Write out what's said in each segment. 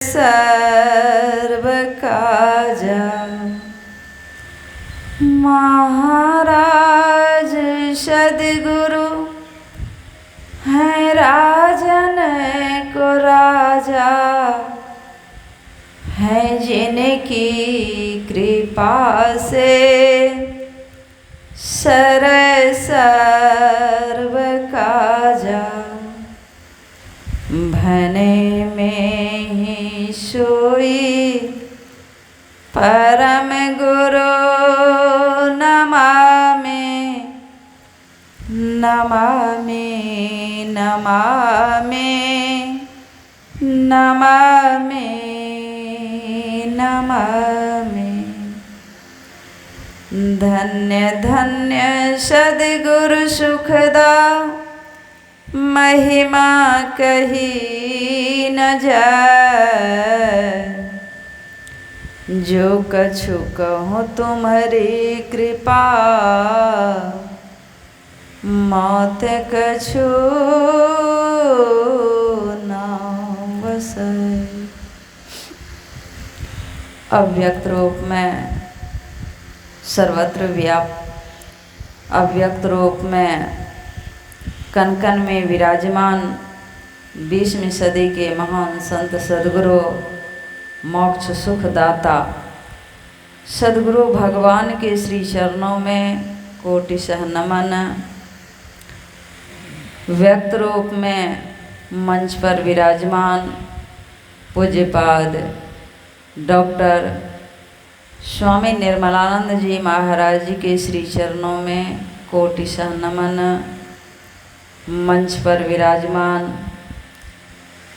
सर्व काजा महाराज सदगुरु हैं राजन को राजा हैं जिनकी कृपा से सर्व काजा भने में ही सोई परम गुरु नमामि नमामि नमामि नमामि नमामि। धन्य धन्य सद्गुरु सुखदा महिमा कही न जाए। जो कछु कहूँ तुम्हारी कृपा मौत कछु न बसे। अव्यक्त रूप में सर्वत्र व्याप्त, अव्यक्त रूप में कण कण में विराजमान 20वीं सदी के महान संत सद्गुरु मोक्ष सुखदाता सद्गुरु भगवान के श्री चरणों में कोटिशः नमन। व्यक्त रूप में मंच पर विराजमान पूज्यपाद डॉक्टर स्वामी निर्मलानंद जी महाराज जी के श्री चरणों में कोटिशः नमन। मंच पर विराजमान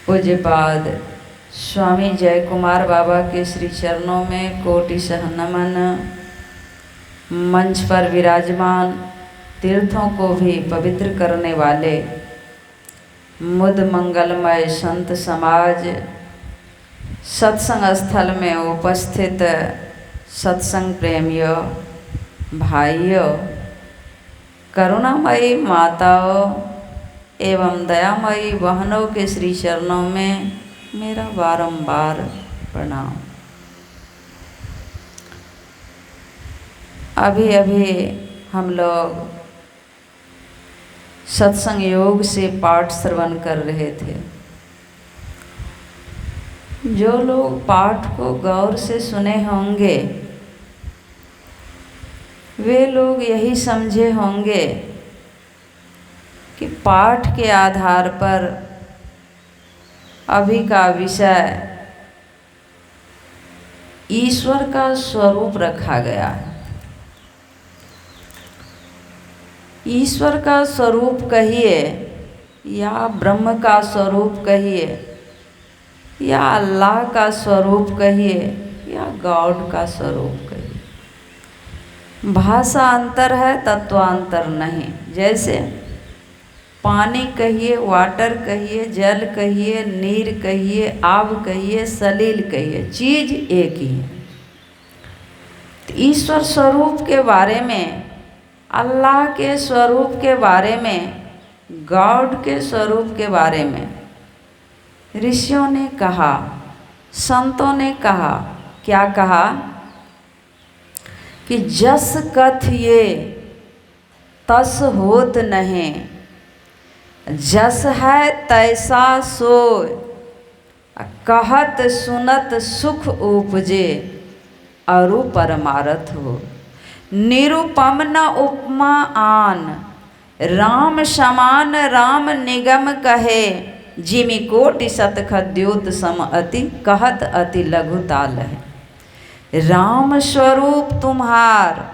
पूज्यपाद स्वामी जय कुमार बाबा के श्री चरणों में कोटिशः नमन। मंच पर विराजमान तीर्थों को भी पवित्र करने वाले मुद मंगलमय संत समाज, सत्संग स्थल में उपस्थित सत्संग प्रेमियों, भाइयों, करुणामयी माताओं एवं दयामयी बहनों के श्री चरणों में मेरा बारंबार प्रणाम। अभी अभी हम लोग सत्संग योग से पाठ श्रवण कर रहे थे। जो लोग पाठ को गौर से सुने होंगे वे लोग यही समझे होंगे कि पाठ के आधार पर अभी का विषय ईश्वर का स्वरूप रखा गया है। ईश्वर का स्वरूप कहिए या ब्रह्म का स्वरूप कहिए या अल्लाह का स्वरूप कहिए या गॉड का स्वरूप कहिए, भाषा अंतर है, तत्वांतर नहीं। जैसे पानी कहिए, वाटर कहिए, जल कहिए, नीर कहिए, आग कहिए, सलील कहिए, चीज एक ही है। तो ईश्वर स्वरूप के बारे में, अल्लाह के स्वरूप के बारे में, गॉड के स्वरूप के बारे में ऋषियों ने कहा, संतों ने कहा। क्या कहा कि जस कथिए तस होत नहीं, जस है तैसा सोय, कहत सुनत सुख उपजे अरु परमारथ हो। निरुपम न उपमा आन, राम समान राम निगम कहे। जिमि कोटि सत खद्योत सम अति, कहत अति लघु ताल है। राम स्वरूप तुम्हार,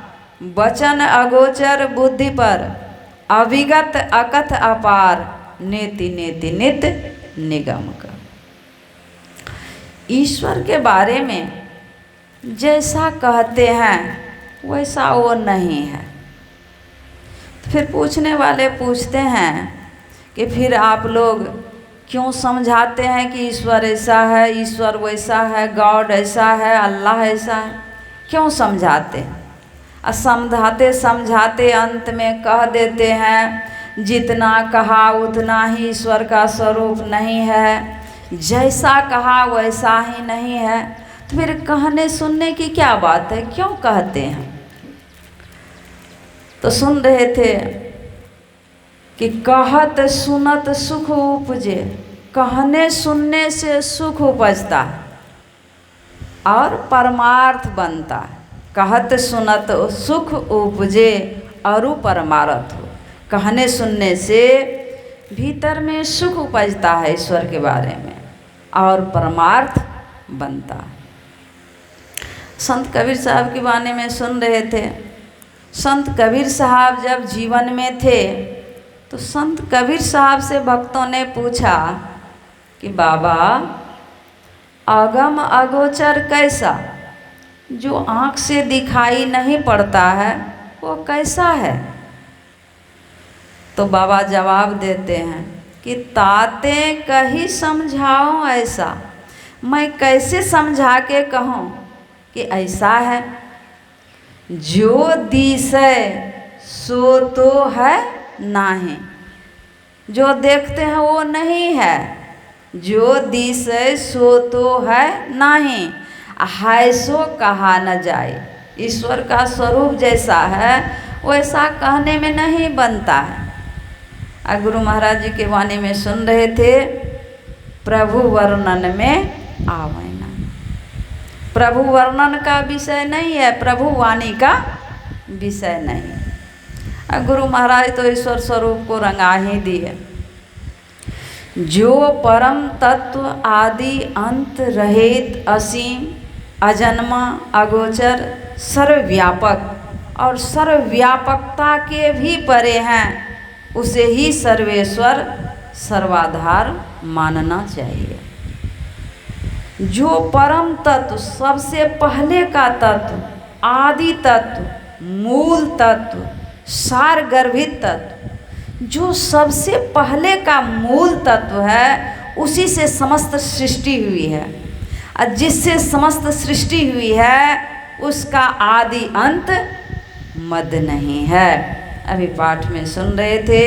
वचन अगोचर बुद्धि पर, अविगत अकथ अपार, नेति नेति नित निगम का। ईश्वर के बारे में जैसा कहते हैं वैसा वो नहीं है। तो फिर पूछने वाले पूछते हैं कि फिर आप लोग क्यों समझाते हैं कि ईश्वर ऐसा है, ईश्वर वैसा है, गॉड ऐसा है, अल्लाह ऐसा है, क्यों समझाते हैं? समझाते समझाते अंत में कह देते हैं जितना कहा उतना ही ईश्वर का स्वरूप नहीं है, जैसा कहा वैसा ही नहीं है, तो फिर कहने सुनने की क्या बात है, क्यों कहते हैं। तो सुन रहे थे कि कहत सुनत सुख उपजे, कहने सुनने से सुख उपजता है और परमार्थ बनता है। कहत सुनत सुख उपजे और परमार्थ हो, कहने सुनने से भीतर में सुख उपजता है ईश्वर के बारे में और परमार्थ बनता है। संत कबीर साहब के बारे में सुन रहे थे। संत कबीर साहब जब जीवन में थे तो संत कबीर साहब से भक्तों ने पूछा कि बाबा आगम अगोचर कैसा, जो आँख से दिखाई नहीं पड़ता है वो कैसा है। तो बाबा जवाब देते हैं कि ताते कहीं समझाओ ऐसा, मैं कैसे समझा के कहूँ कि ऐसा है। जो दिसे सो तो है नहीं, जो देखते हैं वो नहीं है। जो दिसे सो तो है नहीं, है सो कहा न जाए। ईश्वर का स्वरूप जैसा है वैसा कहने में नहीं बनता है। गुरु महाराज जी के वाणी में सुन रहे थे, प्रभु वर्णन में आवे ना। प्रभु वर्णन का विषय नहीं है, प्रभु वाणी का विषय नहीं। गुरु महाराज तो ईश्वर स्वरूप को रंगा ही दिए। जो परम तत्व आदि अंत रहित असीम अजन्मा अगोचर सर्वव्यापक और सर्वव्यापकता के भी परे हैं, उसे ही सर्वेश्वर सर्वाधार मानना चाहिए। जो परम तत्व, सबसे पहले का तत्व, आदि तत्व, मूल तत्व, सार गर्भित तत्व, जो सबसे पहले का मूल तत्व है, उसी से समस्त सृष्टि हुई है। और जिससे समस्त सृष्टि हुई है उसका आदि अंत मद नहीं है। अभी पाठ में सुन रहे थे,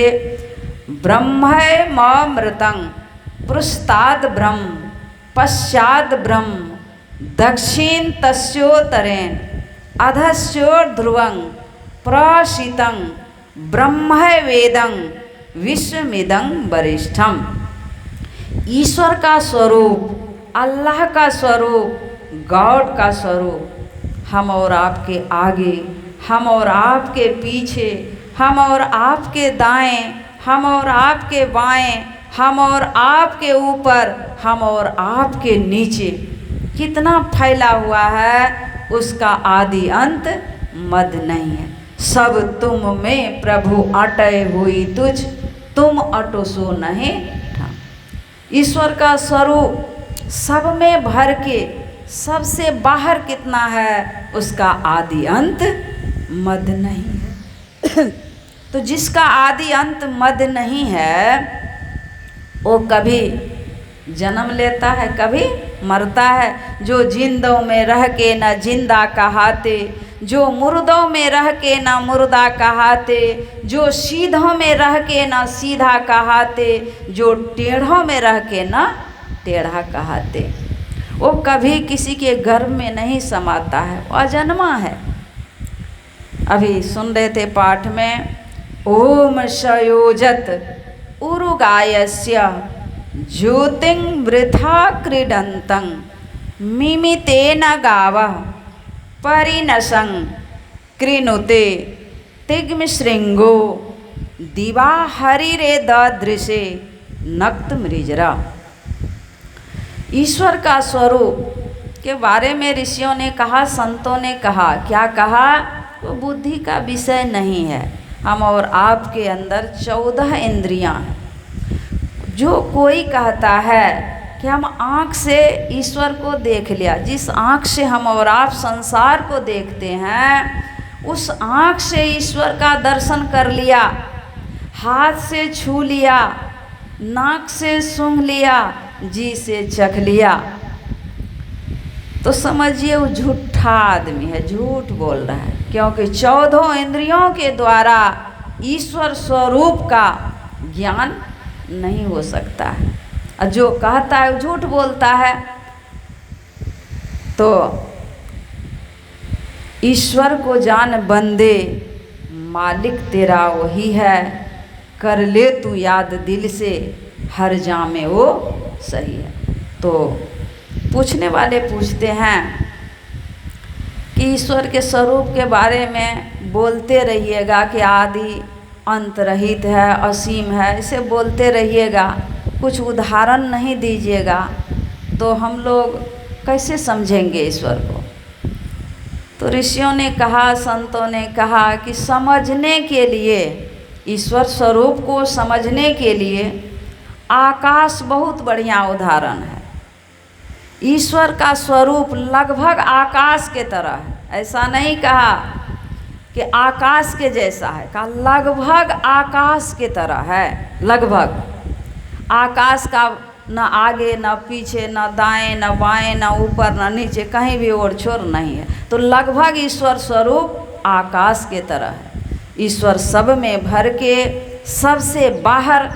ब्रह्ममृतं पृष्ठाद ब्रह्म पश्चाद ब्रह्म दक्षिण तस्योतरेण अधस्योर ध्रुवं प्रशीतं ब्रह्म वेदं विश्वमिदं वरिष्ठम। ईश्वर का स्वरूप, अल्लाह का स्वरूप, गॉड का स्वरूप हम और आपके आगे, हम और आपके पीछे, हम और आपके दाएं, हम और आपके बाएं, हम और आपके ऊपर, हम और आपके नीचे कितना फैला हुआ है, उसका आदि अंत मद नहीं है। सब तुम में प्रभु अटय हुई तुझ, तुम अटो सो नहीं ठाम। ईश्वर का स्वरूप सब में भर के सबसे बाहर कितना है, उसका आदि अंत मद नहीं है। तो जिसका आदि अंत मद नहीं है वो कभी जन्म लेता है, कभी मरता है। जो जिंदों में रह के न जिंदा कहाते, जो मुर्दों में रह के न मुर्दा कहाते, जो सीधों में रह के न सीधा कहाते, जो टेढ़ों में रह के न टेढ़ा कहाते, वो कभी किसी के गर्भ में नहीं समाता है, वो अजन्मा है। अभी सुन रहे थे पाठ में, ओम सयोजत उरुगायस्य ज्योतिं वृथा क्रीडन्तं मिमितेन गावः परिनशं कृणुते तिग्मशृंगो दिवा हरिरे ददृशे नक्त मृजरा। ईश्वर का स्वरूप के बारे में ऋषियों ने कहा, संतों ने कहा, क्या कहा, वो बुद्धि का विषय नहीं है। हम और आपके अंदर 14 इंद्रियां हैं। जो कोई कहता है कि हम आँख से ईश्वर को देख लिया, जिस आँख से हम और आप संसार को देखते हैं, उस आँख से ईश्वर का दर्शन कर लिया, हाथ से छू लिया, नाक से सूंघ लिया, जी से चख लिया, तो समझिए वो झूठा आदमी है, झूठ बोल रहा है। क्योंकि 14 इंद्रियों के द्वारा ईश्वर स्वरूप का ज्ञान नहीं हो सकता है। और जो कहता है झूठ बोलता है। तो ईश्वर को जान बंदे, मालिक तेरा वही है, कर ले तू याद दिल से, हर जामे वो सही है। तो पूछने वाले पूछते हैं कि ईश्वर के स्वरूप के बारे में बोलते रहिएगा कि आदि अंत रहित है, असीम है, इसे बोलते रहिएगा, कुछ उदाहरण नहीं दीजिएगा तो हम लोग कैसे समझेंगे ईश्वर को। तो ऋषियों ने कहा, संतों ने कहा कि समझने के लिए, ईश्वर स्वरूप को समझने के लिए आकाश बहुत बढ़िया उदाहरण है। ईश्वर का स्वरूप लगभग आकाश के तरह है। ऐसा नहीं कहा कि आकाश के जैसा है, कहा लगभग आकाश के तरह है। लगभग आकाश का न आगे न पीछे, न दाएं न बाएं, न ऊपर न नीचे, कहीं भी ओर छोर नहीं है। तो लगभग ईश्वर स्वरूप आकाश के तरह है। ईश्वर सब में भर के सबसे बाहर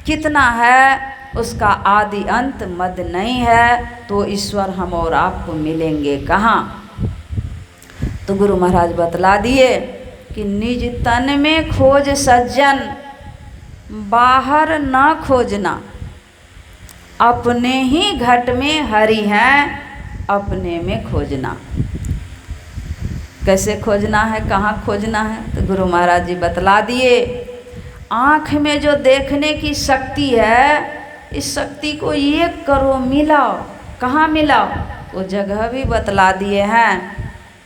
कितना है, उसका आदि अंत मध्य नहीं है। तो ईश्वर हम और आपको मिलेंगे कहाँ। तो गुरु महाराज बतला दिए कि निज तन में खोज सज्जन, बाहर न खोजना, अपने ही घट में हरि हैं, अपने में खोजना। कैसे खोजना है, कहाँ खोजना है, तो गुरु महाराज जी बतला दिए। आँख में जो देखने की शक्ति है, इस शक्ति को एक करो, मिलाओ। कहाँ मिलाओ, वो जगह भी बतला दिए हैं।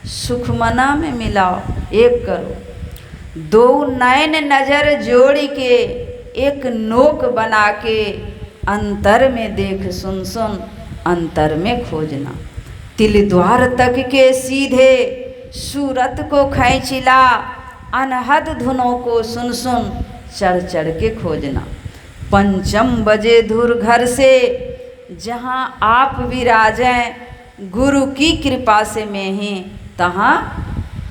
सुखमना में मिलाओ, एक करो। दो नैन नजर जोड़ के, एक नोक बना के, अंतर में देख सुन सुन, अंतर में खोजना। तिल द्वार तक के सीधे, सूरत को खैचिला, अनहद धुनों को सुन सुन, चढ़ चढ़ के खोजना। पंचम बजे धुर घर से, जहाँ आप विराजें, गुरु की कृपा से मैं ही तहाँ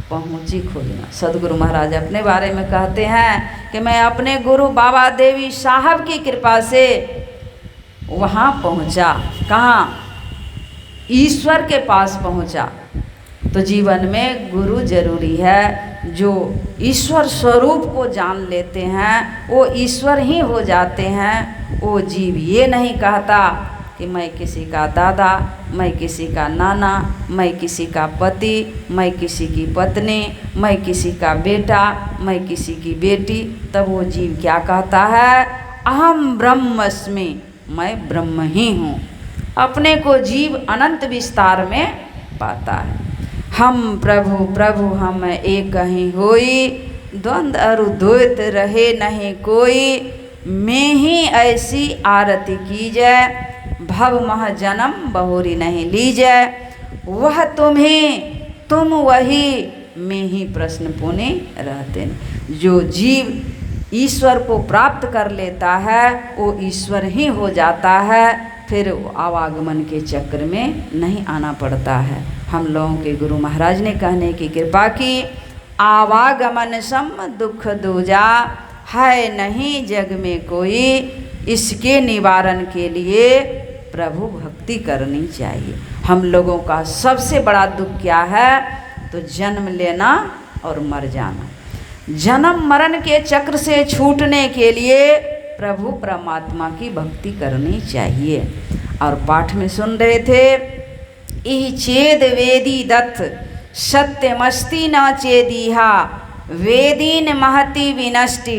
पहुँची खोजना। सदगुरु महाराज अपने बारे में कहते हैं कि मैं अपने गुरु बाबा देवी साहब की कृपा से वहाँ पहुँचा। कहाँ, ईश्वर के पास पहुँचा। तो जीवन में गुरु जरूरी है। जो ईश्वर स्वरूप को जान लेते हैं वो ईश्वर ही हो जाते हैं। वो जीव ये नहीं कहता कि मैं किसी का दादा, मैं किसी का नाना, मैं किसी का पति, मैं किसी की पत्नी, मैं किसी का बेटा, मैं किसी की बेटी। तब वो जीव क्या कहता है, अहम ब्रह्मस्मि, मैं ब्रह्म ही हूँ। अपने को जीव अनंत विस्तार में पाता है। हम प्रभु प्रभु हम एक ही होई, द्वंद्व अरु द्वैत रहे नहीं कोई। मैं ही ऐसी आरती कीजै, भव मह जन्म बहुरी नहीं लीजै। वह तुम्हें तुम वही, मैं ही प्रश्न पुनि रहते। जो जीव ईश्वर को प्राप्त कर लेता है वो ईश्वर ही हो जाता है। फिर आवागमन के चक्र में नहीं आना पड़ता है। हम लोगों के गुरु महाराज ने कहने की कृपा की, आवागमन सम दुख दूजा, है नहीं जग में कोई। इसके निवारण के लिए प्रभु भक्ति करनी चाहिए। हम लोगों का सबसे बड़ा दुख क्या है, तो जन्म लेना और मर जाना। जन्म मरण के चक्र से छूटने के लिए प्रभु परमात्मा की भक्ति करनी चाहिए। और पाठ में सुन रहे थे, इह चेद वेदी दत्त, सत्यमस्ति न चेदीहा, वेदीन महति विनष्टि,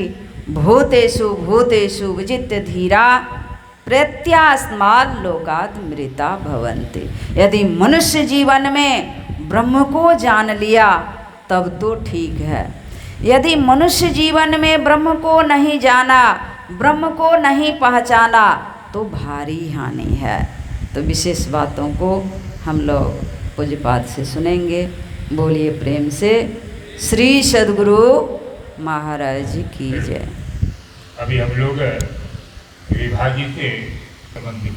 भूतेषु भूतेषु विजित धीरा, प्रत्यास्मात् लोकात् मृता भवन्ति। यदि मनुष्य जीवन में ब्रह्म को जान लिया तब तो ठीक है। यदि मनुष्य जीवन में ब्रह्म को नहीं जाना, ब्रह्म को नहीं पहचाना, तो भारी हानि है। तो विशेष बातों को हम लोग पूज्यपाद से सुनेंगे। बोलिए प्रेम से श्री सद्गुरु महाराज जी की जय। अभी हम लोग विभागी से संबंधित